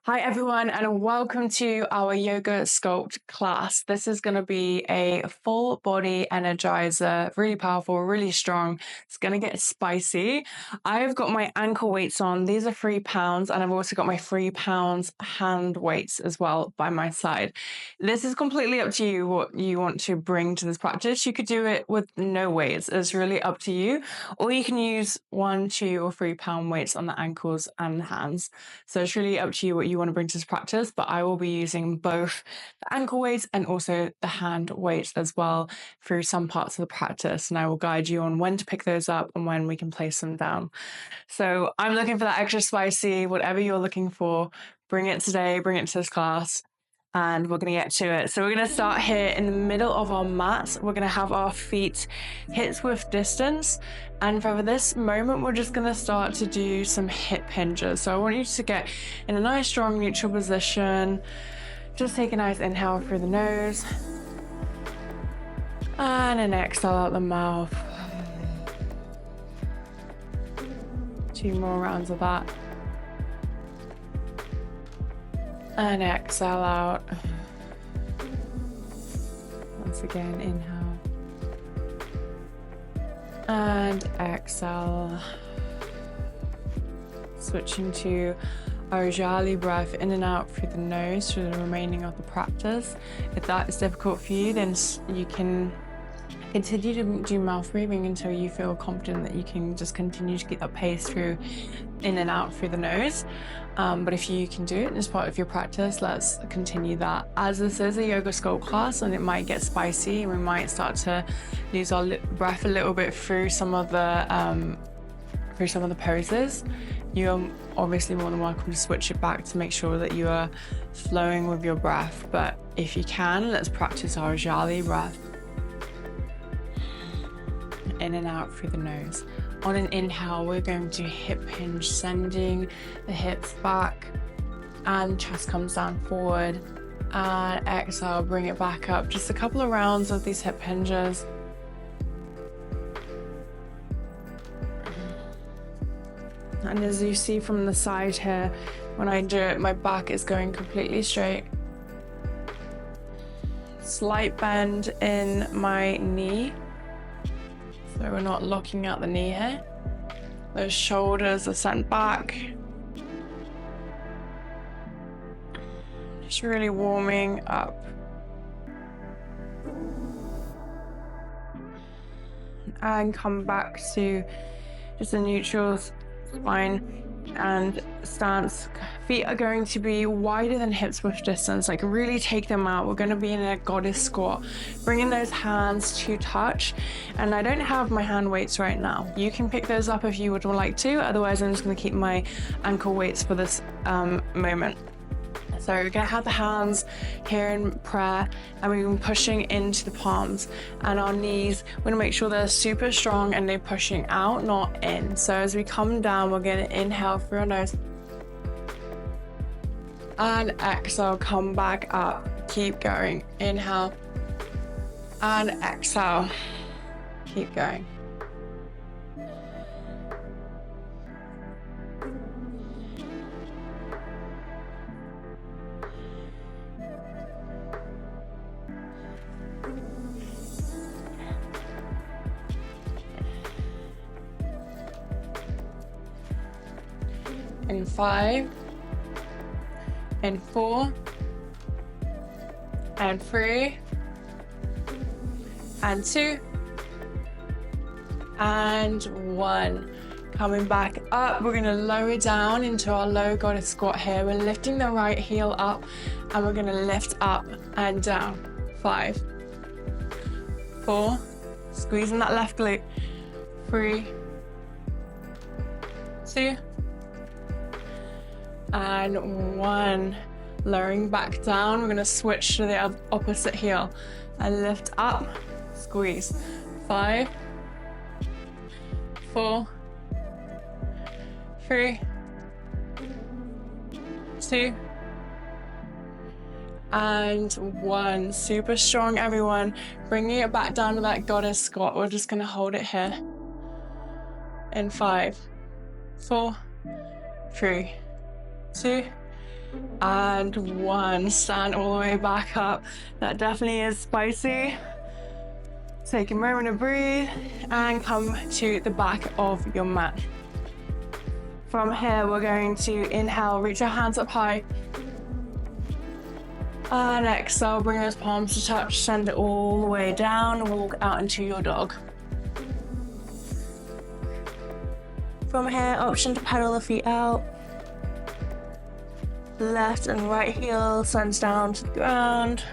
Hi everyone, and welcome to our Yoga Sculpt class. This is going to be a full body energizer, really powerful, really strong. It's going to get spicy. I've got my ankle weights on. These are 3 pounds, and I've also got my 3 pounds hand weights as well by my side. This is completely up to you what you want to bring to this practice. You could do it with no weights. It's really up to you. Or you can use 1, 2 or 3 pound weights on the ankles and the hands. So it's really up to you what you want to bring to this practice, but I will be using both the ankle weights and also the hand weights as well through some parts of the practice. And I will guide you on when to pick those up and when we can place them down. So I'm looking for that extra spicy, whatever you're looking for, bring it today, bring it to this class. And we're going to get to it. So we're going to start here in the middle of our mat. We're going to have our feet hips width distance. And for this moment, we're just going to start to do some hip hinges. So I want you to get in a nice, strong, neutral position. Just take a nice inhale through the nose. And an exhale out the mouth. 2 more rounds of that. And exhale out. Once again, inhale. And exhale. Switching to our Ujjayi breath in and out through the nose through the remaining of the practice. If that is difficult for you, then you can continue to do mouth breathing until you feel confident that you can just continue to keep that pace through in and out through the nose. But if you can do it as part of your practice, let's continue that. As this is a Yoga Sculpt class and it might get spicy and we might start to lose our breath a little bit through some of the poses, you are obviously more than welcome to switch it back to make sure that you are flowing with your breath. But if you can, let's practice our Ujjayi breath. In and out through the nose. On an inhale, we're going to hip hinge, sending the hips back and chest comes down forward. And exhale, bring it back up. Just a couple of rounds of these hip hinges. And as you see from the side here, when I do it, my back is going completely straight. Slight bend in my knee. So we're not locking out the knee here. Those shoulders are sent back. Just really warming up. And come back to just a neutral spine and stance. Feet are going to be wider than hips width distance, like really take them out. We're going to be in a goddess squat, bringing those hands to touch. And I don't have my hand weights right now. You can pick those up if you would like to, otherwise I'm just going to keep my ankle weights for this moment. So we're going to have the hands here in prayer and we've been pushing into the palms, and our knees, we're going to make sure they're super strong and they're pushing out, not in. So as we come down, we're going to inhale through our nose and exhale, come back up, keep going. Inhale and exhale, keep going. In 5, and 4, and 3, and 2, and 1. Coming back up, we're going to lower down into our low goddess squat here. We're lifting the right heel up and we're going to lift up and down. 5, 4, squeezing that left glute. 3, 2, and 1. Lowering back down, we're going to switch to the opposite heel and lift up, squeeze. 5, 4, 3, 2, and 1. Super strong, everyone. Bringing it back down to that goddess squat. We're just going to hold it here. In 5, 4, 3, 2, and 1. Stand all the way back up. That definitely is spicy. Take a moment to breathe and come to the back of your mat. From here, we're going to inhale, reach our hands up high. And exhale, bring those palms to touch, send it all the way down, walk out into your dog. From here, option to pedal the feet out. Left and right heel sends down to the ground.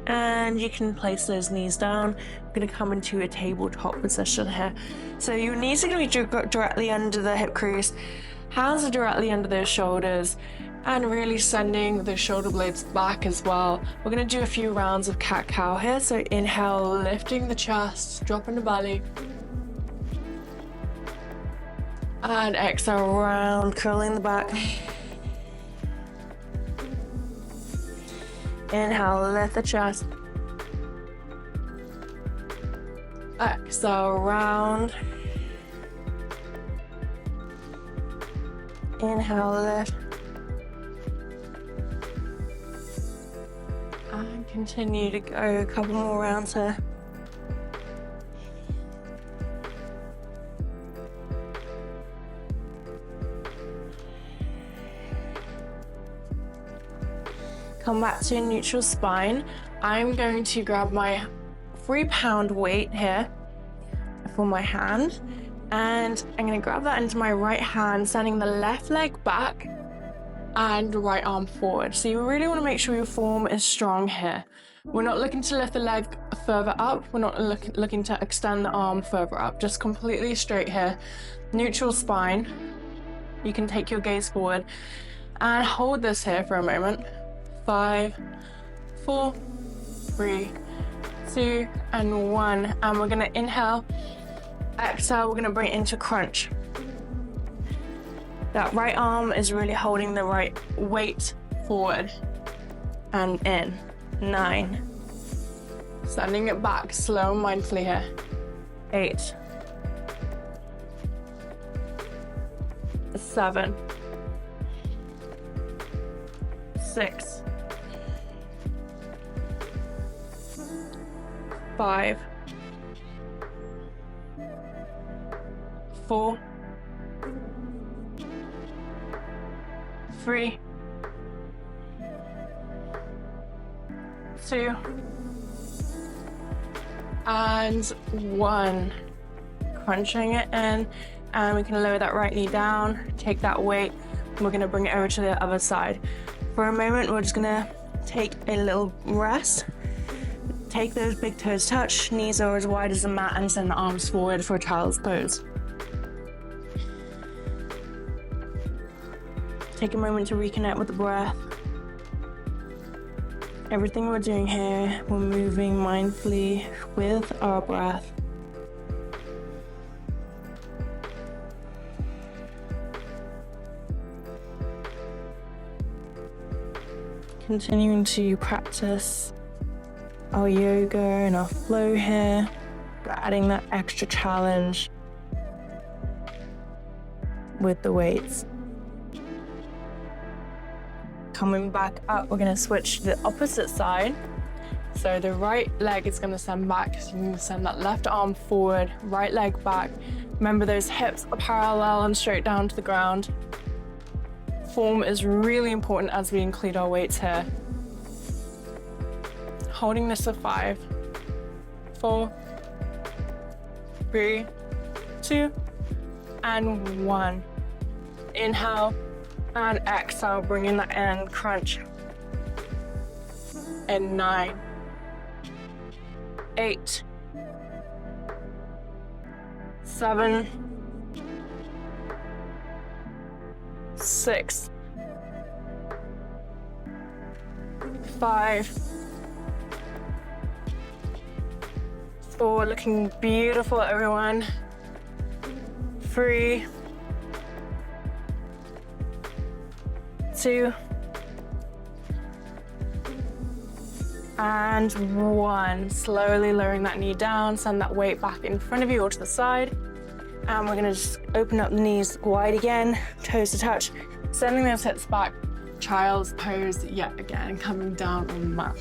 And you can place those knees down. I'm going to come into a tabletop position here. So your knees are going to be directly under the hip crease. Hands are directly under those shoulders. And really sending the shoulder blades back as well. We're going to do a few rounds of cat-cow here. So inhale, lifting the chest, dropping the belly. And exhale, round, curling the back. Inhale, lift the chest. Exhale, round. Inhale, lift. And continue to go a couple more rounds here. Come back to a neutral spine. I'm going to grab my 3-pound weight here for my hand, and I'm going to grab that into my right hand, sending the left leg back and right arm forward. So you really want to make sure your form is strong here. We're not looking to lift the leg further up. We're not looking to extend the arm further up. Just completely straight here. Neutral spine. You can take your gaze forward and hold this here for a moment. 5, 4, 3, 2, and 1. And we're gonna inhale, exhale, we're gonna bring it into crunch. That right arm is really holding the right weight forward and in. 9. Sending it back, slow, mindfully here. 8. 7. 6. 5. 4. 3. 2. And 1. Crunching it in, and we can lower that right knee down, take that weight, and we're gonna bring it over to the other side. For a moment, we're just gonna take a little rest. Take those big toes touch, knees are as wide as the mat, and send the arms forward for a child's pose. Take a moment to reconnect with the breath. Everything we're doing here, we're moving mindfully with our breath. Continuing to practice our yoga and our flow here, but adding that extra challenge with the weights. Coming back up, we're going to switch to the opposite side. So the right leg is going to send back, so you can send that left arm forward, right leg back. Remember, those hips are parallel and straight down to the ground. Form is really important as we include our weights here. Holding this for 5, 4, 3, 2, and 1. Inhale and exhale, bringing that in, crunch. And 9, 8, 7, 6, 5, 4, looking beautiful, everyone. 3, 2, And 1. Slowly lowering that knee down, send that weight back in front of you or to the side. And we're gonna just open up the knees wide again, toes to touch, sending those hips back. Child's pose yet again, coming down on the mat.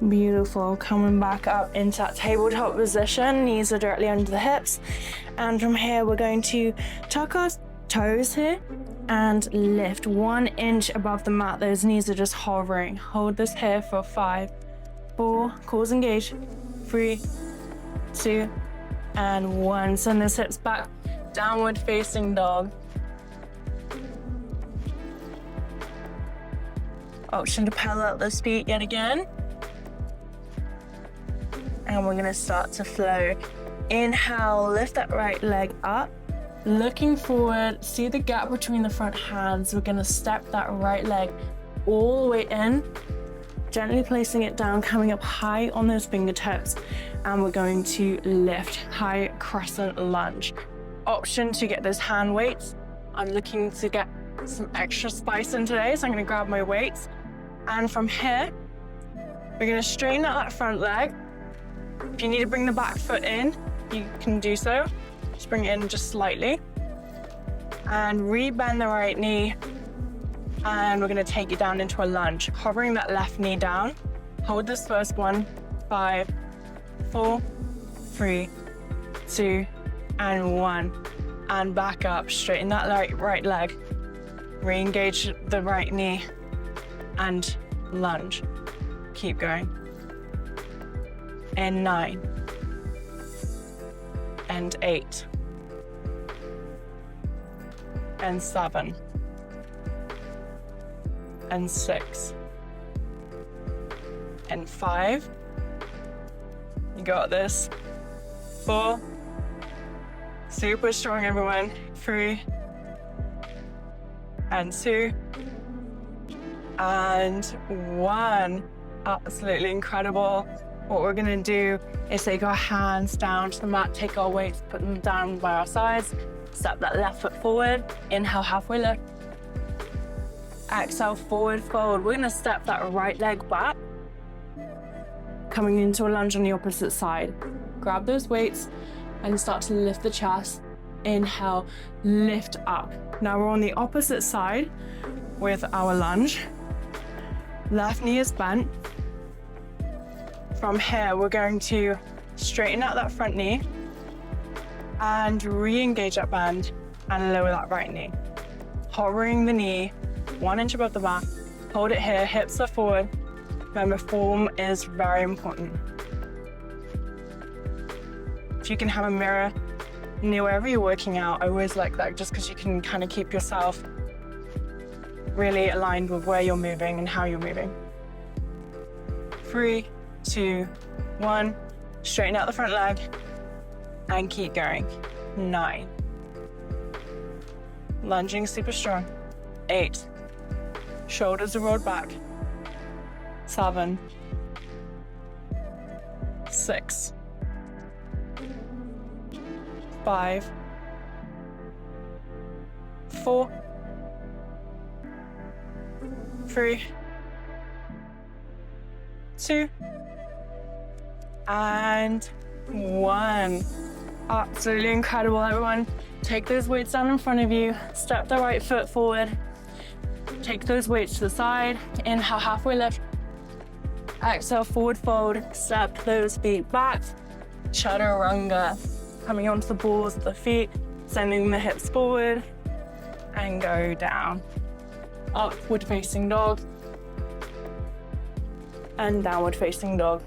Beautiful, coming back up into that tabletop position, knees are directly under the hips. And from here, we're going to tuck our toes here and lift 1 inch above the mat. Those knees are just hovering. Hold this here for 5, 4, cores engage, 3, 2, and 1. Send those hips back, downward facing dog. Option to pedal out those feet yet again. And we're gonna start to flow. Inhale, lift that right leg up. Looking forward, see the gap between the front hands. We're gonna step that right leg all the way in, gently placing it down, coming up high on those fingertips. And we're going to lift, high crescent lunge. Option to get those hand weights. I'm looking to get some extra spice in today, so I'm gonna grab my weights. And from here, we're gonna straighten out that front leg. If you need to bring the back foot in, you can do so. Just bring it in just slightly. And re-bend the right knee. And we're gonna take it down into a lunge. Hovering that left knee down. Hold this first one. 5, 4, 3, 2, and 1. And back up, straighten that right leg. Re-engage the right knee and lunge. Keep going. And 9, and 8, and 7, and 6, and 5. You got this. 4, super strong everyone. 3, and 2, and 1. Absolutely incredible. What we're gonna do is take our hands down to the mat, take our weights, put them down by our sides, step that left foot forward, inhale, halfway lift. Exhale, forward fold. We're gonna step that right leg back, coming into a lunge on the opposite side. Grab those weights and start to lift the chest. Inhale, lift up. Now we're on the opposite side with our lunge. Left knee is bent. From here, we're going to straighten out that front knee and re-engage that band and lower that right knee. Hovering the knee 1 inch above the mat. Hold it here, hips are forward. Remember, form is very important. If you can have a mirror near wherever you're working out, I always like that, just because you can kind of keep yourself really aligned with where you're moving and how you're moving. 3, 2, 1. Straighten out the front leg and keep going. 9. Lunging super strong. 8. Shoulders are rolled back. 7. 6. 5. 4. 3. 2. And 1. Absolutely incredible, everyone. Take those weights down in front of you. Step the right foot forward. Take those weights to the side. Inhale, halfway lift. Exhale, forward fold. Step those feet back. Chaturanga. Coming onto the balls of the feet. Sending the hips forward. And go down. Upward facing dog. And downward facing dog.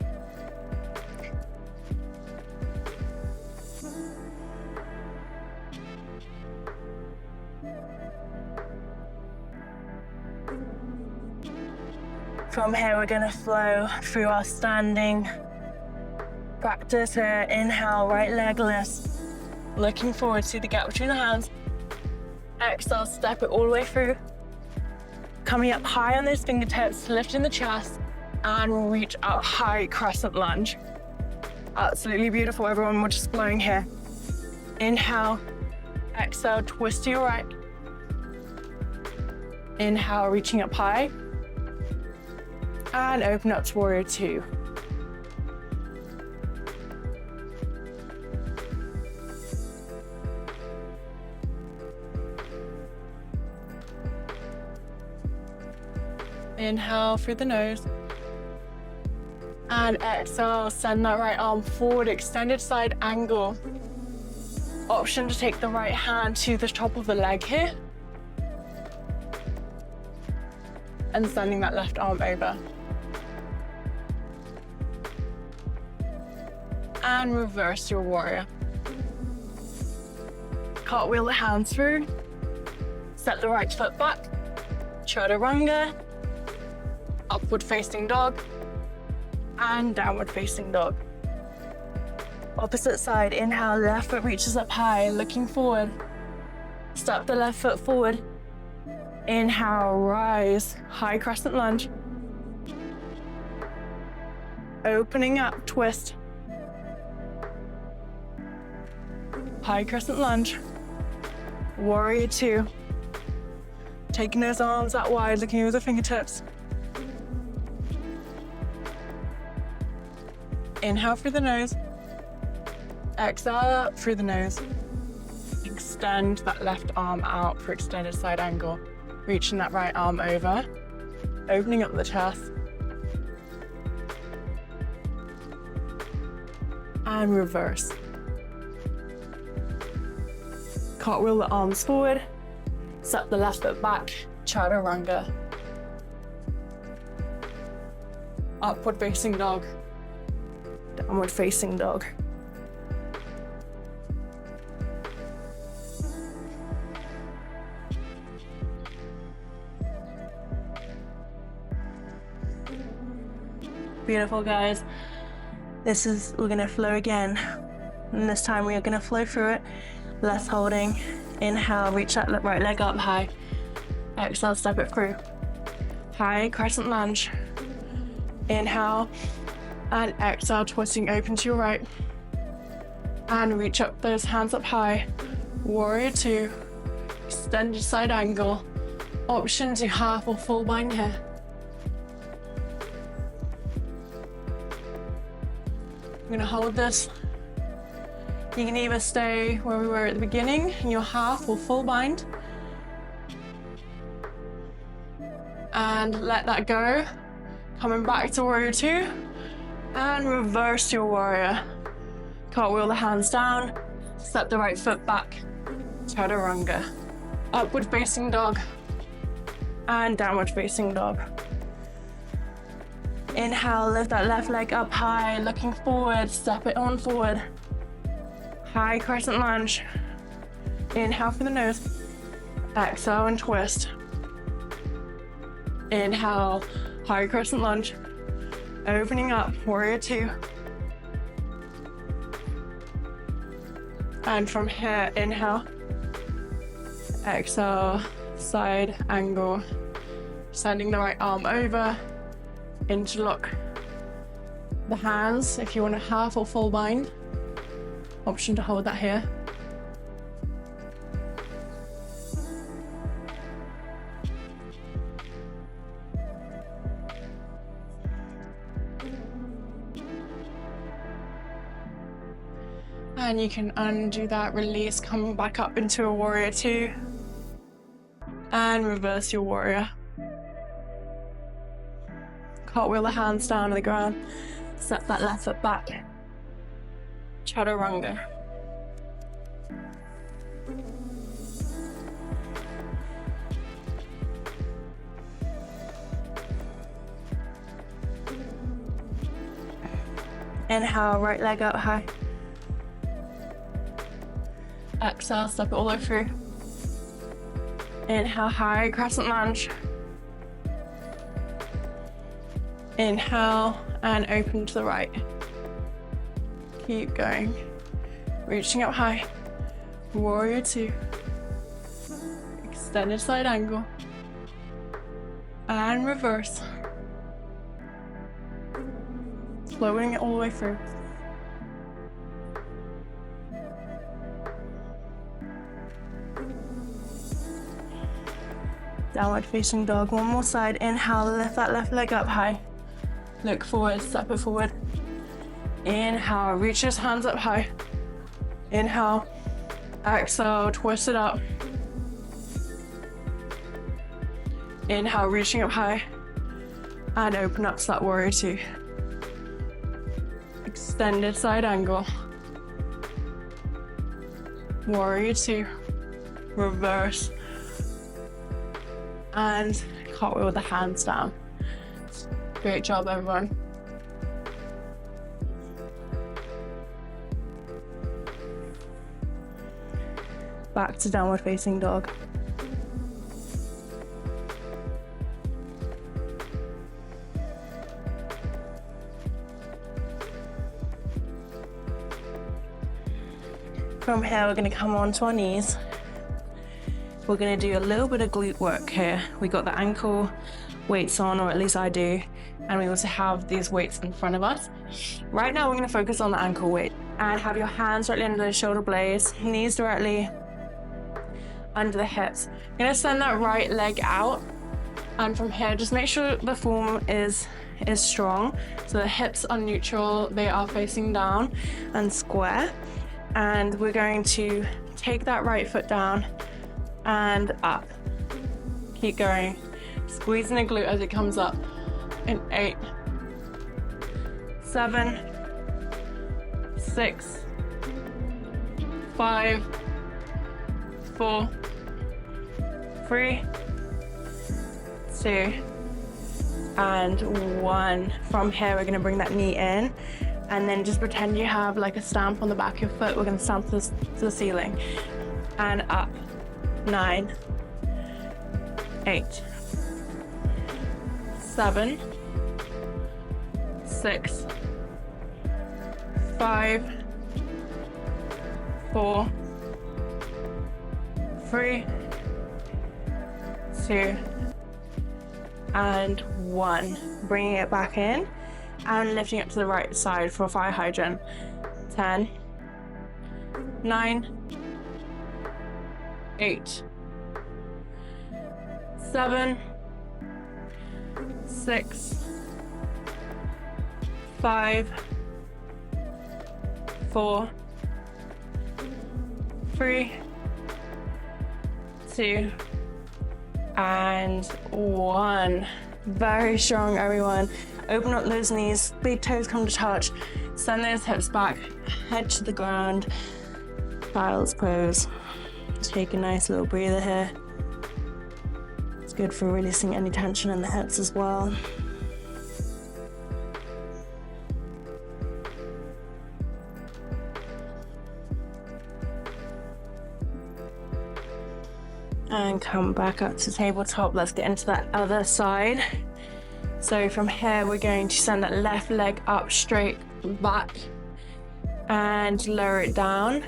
From here, we're gonna flow through our standing practice here. Inhale, right leg lifts. Looking forward, see the gap between the hands. Exhale, step it all the way through. Coming up high on those fingertips, lifting the chest, and reach up high crescent lunge. Absolutely beautiful, everyone. We're just flowing here. Inhale, exhale, twist to your right. Inhale, reaching up high. And open up to warrior two. Inhale through the nose. And exhale, send that right arm forward, extended side angle. Option to take the right hand to the top of the leg here. And sending that left arm over. And reverse your warrior. Cartwheel the hands through. Step the right foot back. Chaturanga. Upward facing dog. And downward facing dog. Opposite side, inhale, left foot reaches up high, looking forward. Step the left foot forward. Inhale, rise, high crescent lunge. Opening up, twist. High crescent lunge. Warrior two. Taking those arms out wide, looking over the fingertips. Inhale through the nose. Exhale up through the nose. Extend that left arm out for extended side angle. Reaching that right arm over. Opening up the chest. And reverse. Cartwheel the arms forward. Step the left foot back. Chaturanga. Upward facing dog. Downward facing dog. Beautiful, guys. We're gonna flow again. And this time we are gonna flow through it. Less holding. Inhale, reach that right leg up high. Exhale, step it through. High crescent lunge. Inhale. And exhale, twisting open to your right. And reach up those hands up high. Warrior two. Extended side angle. Option to half or full bind here. I'm gonna hold this. You can either stay where we were at the beginning in your half or full bind. And let that go. Coming back to warrior two. And reverse your warrior. Cartwheel the hands down. Step the right foot back. Chaturanga. Upward facing dog. And downward facing dog. Inhale, lift that left leg up high, looking forward, step it on forward. High crescent lunge. Inhale for the nose. Exhale and twist. Inhale, high crescent lunge. Opening up, warrior two. And from here, inhale. Exhale, side angle. Sending the right arm over. Interlock the hands if you want a half or full bind. Option to hold that here. And you can undo that, release, coming back up into a warrior two. And reverse your warrior. Cartwheel the hands down on the ground. Step that left foot back. Chaturanga. Inhale, right leg up high. Exhale, step it all the way through. Inhale, high crescent lunge. Inhale and open to the right. Keep going. Reaching up high. Warrior two. Extended side angle. And reverse. Flowing it all the way through. Downward facing dog. One more side. Inhale, lift that left leg up high. Look forward, step it forward. Inhale, reach those hands up high. Inhale, exhale, twist it up. Inhale, reaching up high. And open up to that warrior two. Extended side angle. Warrior two. Reverse. And cartwheel with the hands down. Great job, everyone. Back to downward facing dog. From here, we're going to come onto our knees. We're going to do a little bit of glute work here. We got the ankle weights on, or at least I do, and we also have these weights in front of us. Right now, we're going to focus on the ankle weight and have your hands directly under the shoulder blades, knees directly under the hips. You're going to send that right leg out, and from here, just make sure the form is strong. So the hips are neutral, they are facing down and square. And we're going to take that right foot down and up. Keep going. Squeezing the glute as it comes up. In 8, 7, 6, 5, 4, 3, 2, and 1. From here, we're going to bring that knee in. And then just pretend you have like a stamp on the back of your foot. We're going to stamp to the ceiling. And up. 9, 8, 7, 6, 5, 4, 3, 2, and 1. Bringing it back in. And lifting up to the right side for a fire hydrant. 10, 9, 8, 7, 6, 5, 4, 3, 2, and 1. Very strong, everyone. Open up those knees, big toes come to touch. Send those hips back, head to the ground. Child's pose. Take a nice little breather here. It's good for releasing any tension in the hips as well. And come back up to tabletop. Let's get into that other side. So from here, we're going to send that left leg up straight back and lower it down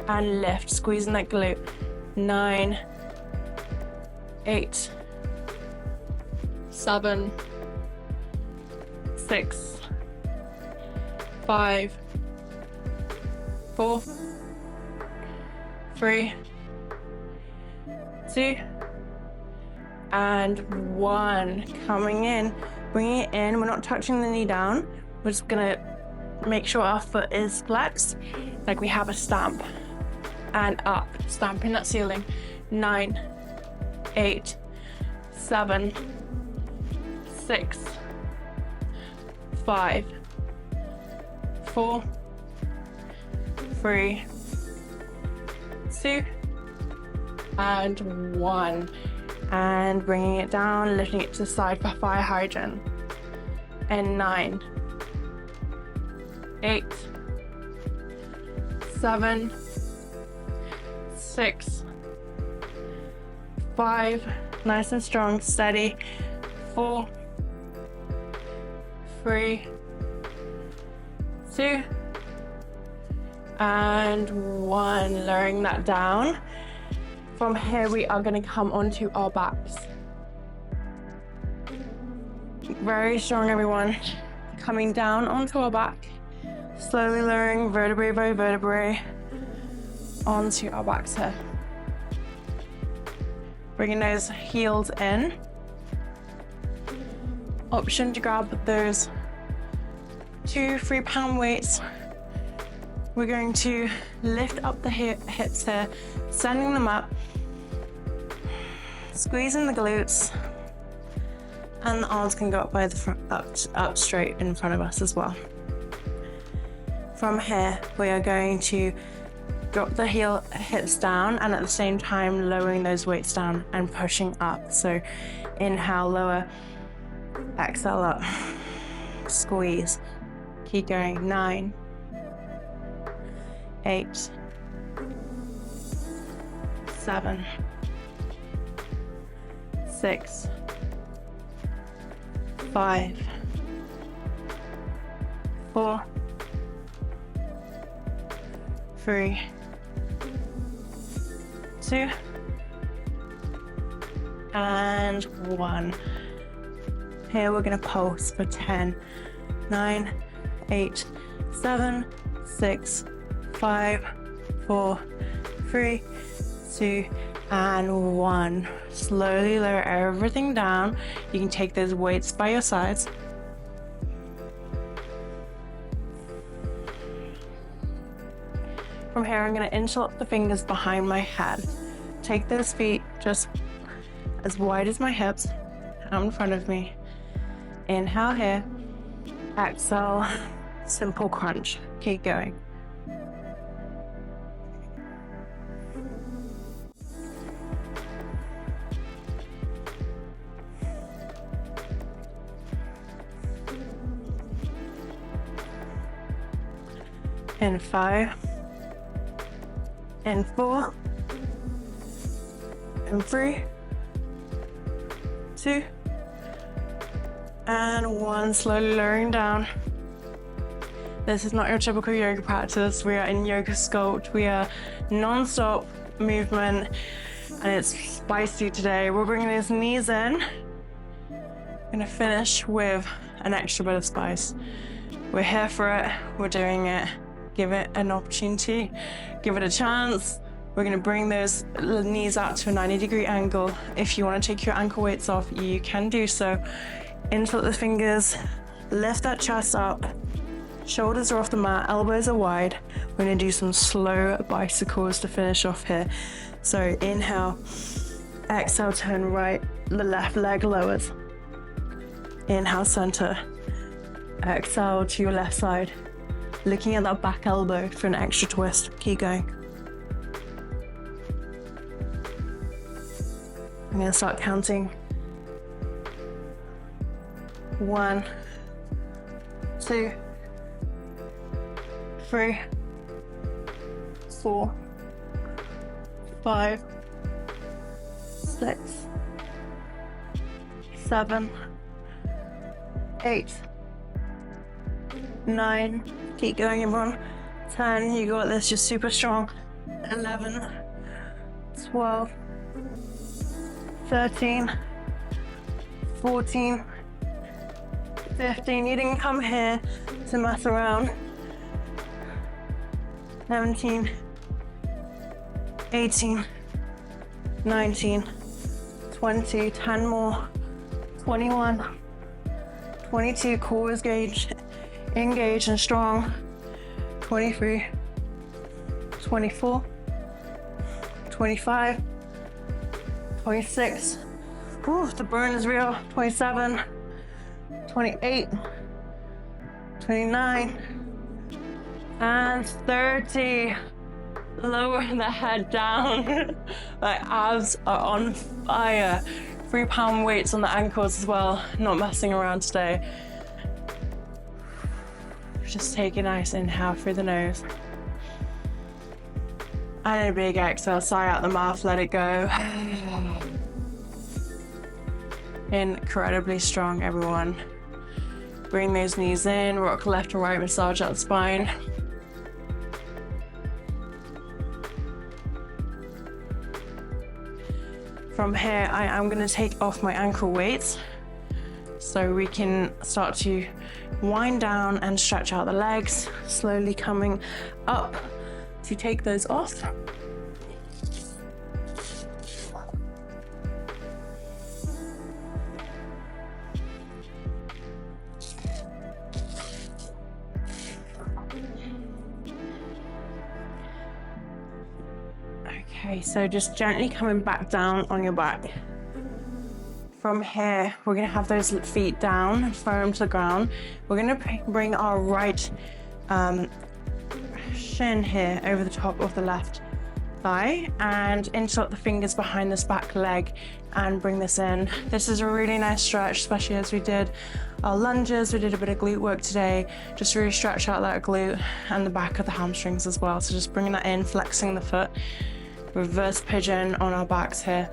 and lift, squeezing that glute. 9, 8, 7, 6, 5, 4, 3, 2, and 1. Coming in, bringing it in. We're not touching the knee down. We're just gonna make sure our foot is flexed, like we have a stamp. And up, stamping that ceiling. 9, 8, 7, 6, 5, 4, 3, 2, and 1. And bringing it down, lifting it to the side for fire hydrant. And 9, 8, 7, 6, 5, nice and strong, steady. 4, 3, 2, and 1. Lowering that down. From here, we are going to come onto our backs. Very strong, everyone. Coming down onto our back. Slowly lowering vertebrae by vertebrae onto our backs here. Bringing those heels in. Option to grab those 2 3-pound weights. We're going to lift up the hips here, sending them up, squeezing the glutes, and the arms can go up by the front, up straight in front of us as well. From here, we are going to drop the hips down, and at the same time lowering those weights down and pushing up. So inhale, lower, exhale up, squeeze. Keep going. 9, 8, 7, 6, 5, 4, 3, 2, and 1. Here we're going to pulse for 10, 9, 8, 7, 6, 5, 4, 3, 2, and 1. Slowly lower everything down. You can take those weights by your sides. From here, I'm going to interlock the fingers behind my head. Take those feet just as wide as my hips, out in front of me. Inhale here. Exhale, simple crunch. Keep going. In 5, in 4, in 3, 2, and 1. Slowly lowering down. This is not your typical yoga practice. We are in Yoga Sculpt. We are non-stop movement, and it's spicy today. We're bringing those knees in. I'm gonna finish with an extra bit of spice. We're here for it. We're doing it. Give it an opportunity. Give it a chance. We're gonna bring those knees out to a 90-degree angle. If you wanna take your ankle weights off, you can do so. Interlock the fingers, lift that chest up, shoulders are off the mat, elbows are wide. We're gonna do some slow bicycles to finish off here. So inhale, exhale, turn right, the left leg lowers. Inhale, center, exhale to your left side. Looking at that back elbow for an extra twist. Keep going. I'm gonna start counting. 1, 2, 3, 4, 5, 6, 7, 8, 9. Keep going, everyone. 10, you got this, you're super strong. 11, 12, 13, 14, 15. You didn't come here to mess around. 17, 18, 19, 20, 10 more, 21, 22, core is engaged and strong, 23, 24, 25, 26, ooh, the burn is real, 27, 28, 29, and 30. Lower the head down. My abs are on fire. 3-pound weights on the ankles as well. Not messing around today. Just take a nice inhale through the nose. And a big exhale, sigh out the mouth, let it go. Incredibly strong, everyone. Bring those knees in, rock left and right, massage out the spine. From here, I am going to take off my ankle weights so we can start to wind down and stretch out the legs, slowly coming up to take those off. Okay, so just gently coming back down on your back. From here, we're gonna have those feet down, firm to the ground. We're gonna bring our right shin here over the top of the left thigh and insert the fingers behind this back leg and bring this in. This is a really nice stretch, especially as we did our lunges. We did a bit of glute work today. Just really stretch out that glute and the back of the hamstrings as well. So just bringing that in, flexing the foot. Reverse pigeon on our backs here.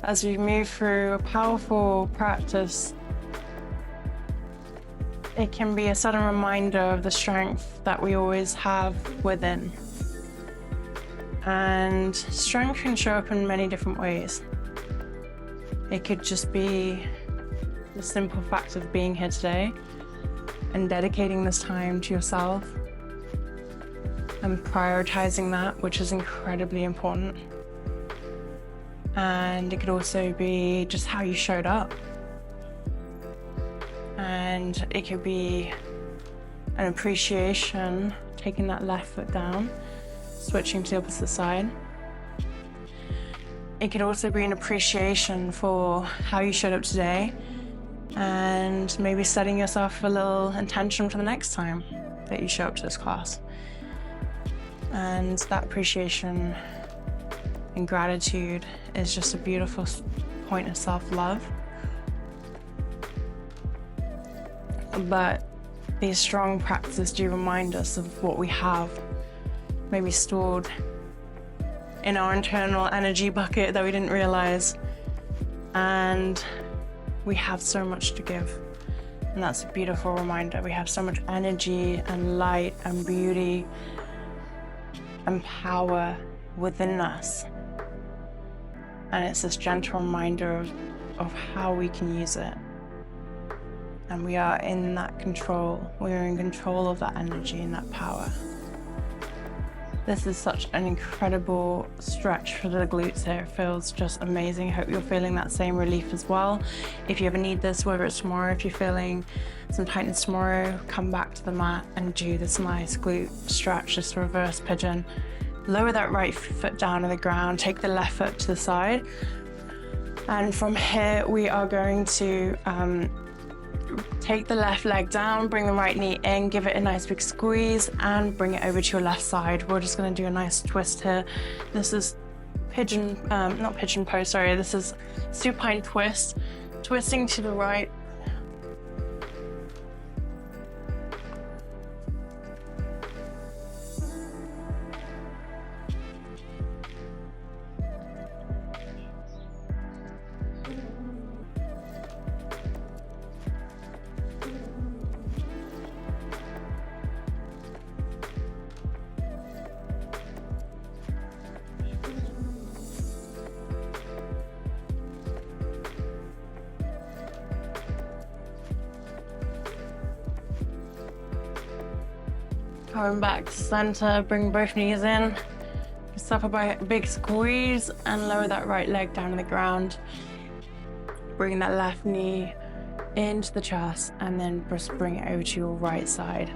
As we move through a powerful practice, it can be a sudden reminder of the strength that we always have within. And strength can show up in many different ways. It could just be the simple fact of being here today and dedicating this time to yourself and prioritizing that, which is incredibly important. And it could also be just how you showed up. And it could be an appreciation, taking that left foot down, switching to the opposite side. It could also be an appreciation for how you showed up today and maybe setting yourself a little intention for the next time that you show up to this class. And that appreciation and gratitude is just a beautiful point of self-love. But these strong practices do remind us of what we have maybe stored in our internal energy bucket that we didn't realize. And we have so much to give. And that's a beautiful reminder. We have so much energy and light and beauty and power within us. And it's this gentle reminder of how we can use it. And we are in that control. We are in control of that energy and that power. This is such an incredible stretch for the glutes here. It feels just amazing. I hope you're feeling that same relief as well. If you ever need this, whether it's tomorrow, if you're feeling some tightness tomorrow, come back to the mat and do this nice glute stretch, this reverse pigeon. Lower that right foot down to the ground, take the left foot to the side. And from here, we are going to take the left leg down, bring the right knee in, give it a nice big squeeze and bring it over to your left side. We're just gonna do a nice twist here. This is pigeon, not pigeon pose, sorry. This is supine twist, twisting to the right. Coming back to center, bring both knees in, suffer by a big squeeze and lower that right leg down to the ground. Bring that left knee into the chest and then just bring it over to your right side.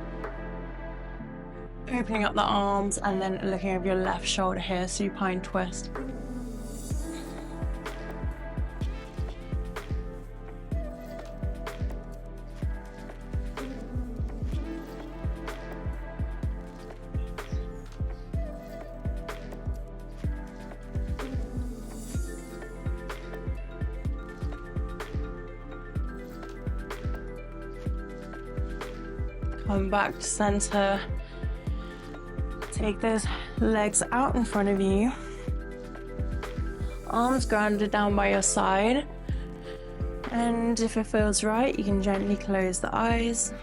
Opening up the arms and then looking over your left shoulder here, supine twist. Come back to center. Take those legs out in front of you. Arms grounded down by your side. And if it feels right, you can gently close the eyes.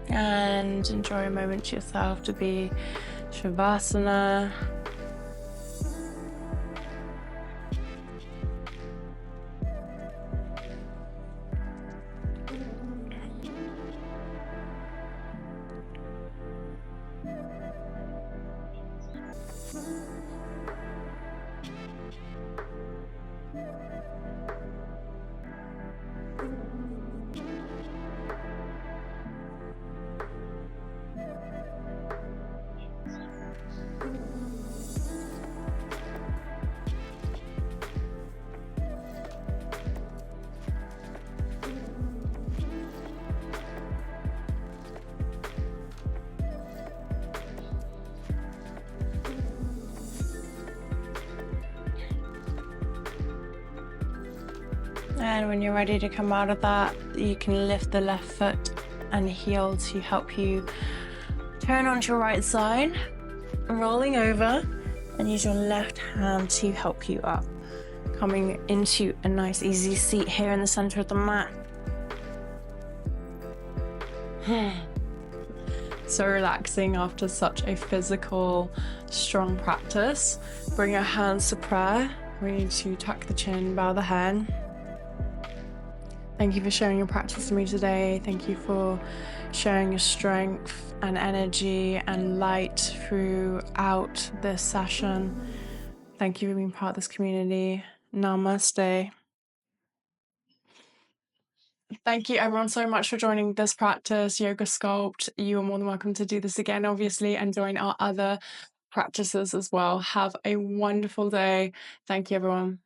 And enjoy a moment to yourself to be Shavasana. And when you're ready to come out of that, you can lift the left foot and heel to help you turn onto your right side, rolling over, and use your left hand to help you up, coming into a nice easy seat here in the center of the mat. So relaxing after such a physical, strong practice. Bring your hands to prayer. We need to tuck the chin, bow the head. Thank you for sharing your practice with me today. Thank you for sharing your strength and energy and light throughout this session. Thank you for being part of this community. Namaste. Thank you everyone so much for joining this practice, Yoga Sculpt. You are more than welcome to do this again, obviously, and join our other practices as well. Have a wonderful day. Thank you, everyone.